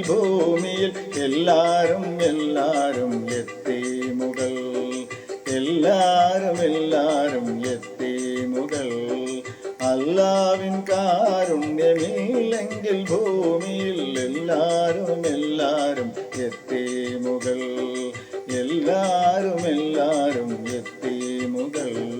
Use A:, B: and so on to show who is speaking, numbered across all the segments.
A: ഭൂമിയിൽ എല്ലാരും എല്ലാരും എത്തിമുകൾ. എല്ലാരും എല്ലാരും എത്തിമുകൾ. അല്ലാവിൻ കാരുണ്യമില്ലെങ്കിൽ ഭൂമിയിൽ എല്ലാരും എല്ലാരും എത്തിമുകൾ. എല്ലാരും എല്ലാരും എത്തിമുകൾ.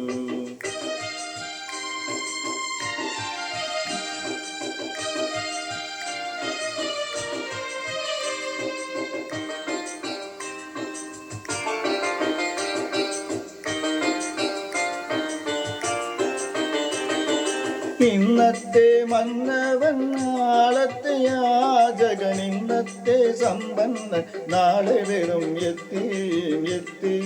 A: ഇന്നത്തെ മന്നവൻ നാളത്തെ യാചകൻ. ഇന്നത്തെ സമ്പന്നൻ നാളെ വെറും എത്തി.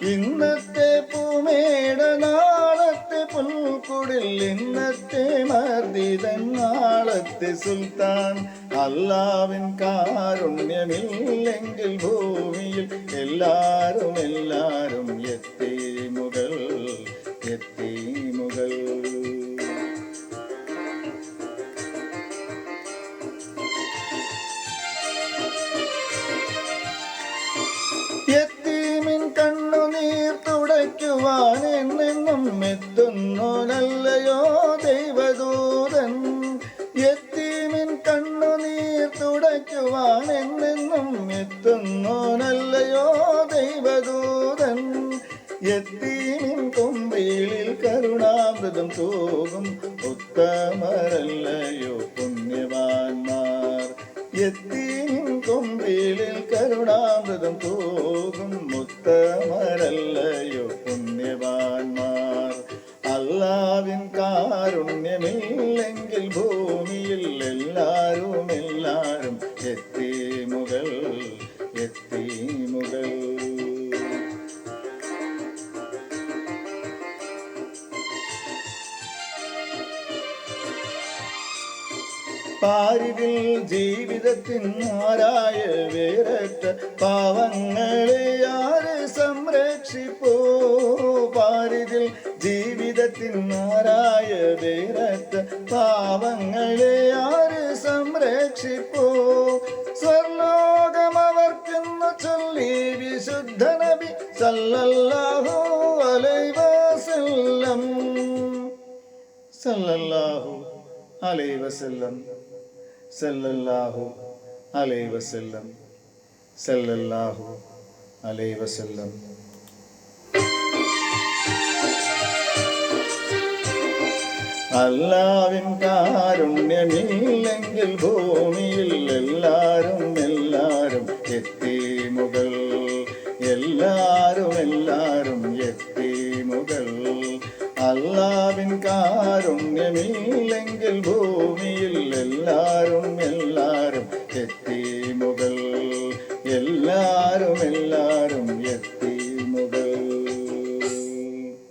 A: ഇന്നത്തെ പൂമേട നാളത്തെ പുൽക്കുടിൽ. ഇന്നത്തെ മർദിതൻ നാളത്തെ സുൽത്താൻ. അല്ലാവിൻ കാരുണ്യമില്ലെങ്കിൽ ഭൂമിയിൽ എല്ലാരും എല്ലാരും എത്തിമുകൾ. എത്തിമുകൾ. യത്തീമിൻ കണ്ണുനീർ തുടയ്ക്കുവാൻ എന്നെന്നും എത്തുന്നോനല്ലയോ ദൈവദൂതൻ. യത്തീമിൻ കണ്ണുനീർ തുടയ്ക്കുവാൻ എന്നെന്നും എത്തുന്നോനല്ലയോ ദൈവദൂതൻ. യത്തീമിൻ കൊമ്പിളിൽ കരുണാമൃതം തൂകും ഉത്തമരല്ലയോ പുണ്യവാന്മാർ. യത്തീമിൻ കൊമ്പിളിൽ കരുണാമൃതം തൂകും ഉത്തമരല്ലയോ പുണ്യവാന്മാർ. അല്ലാവിൻ കാരുണ്യമില്ലെങ്കിൽ ഭൂമിയിൽ എല്ലാരും എല്ലാരും എത്തിമുകൾ. എത്തിമുകൾ. പാരിതിൽ ജീവിതത്തിൻ ആരായ വേരറ്റ പാവങ്ങളെ ആര് സംരക്ഷിപ്പോ. പാരിതിൽ ജീവിതത്തിൻ ആരായ വേരറ്റ പാവങ്ങളെ ആര് സംരക്ഷിപ്പോ. സ്വർലോകം അവർക്കെന്ന് ചൊല്ലി വിശുദ്ധ നബി സല്ലല്ലാഹു അലൈഹി വസല്ലം. സല്ലല്ലാഹു അലൈഹി വസല്ലം. സല്ലല്ലാഹു അലൈഹി വസല്ലം. സല്ലല്ലാഹു അലൈഹി വസല്ലം. അല്ലാവിൻ കാരുണ്യമില്ലെങ്കിൽ ഭൂമിയിൽ എല്ലാരും എല്ലാരും എത്തിമുകൾ. എല്ലാരും എല്ലാരും എത്തിമുകൾ. അല്ലാവിൻ കാരുണ്യമില്ലെങ്കിൽ ഭൂമിയിൽ എല്ലാരും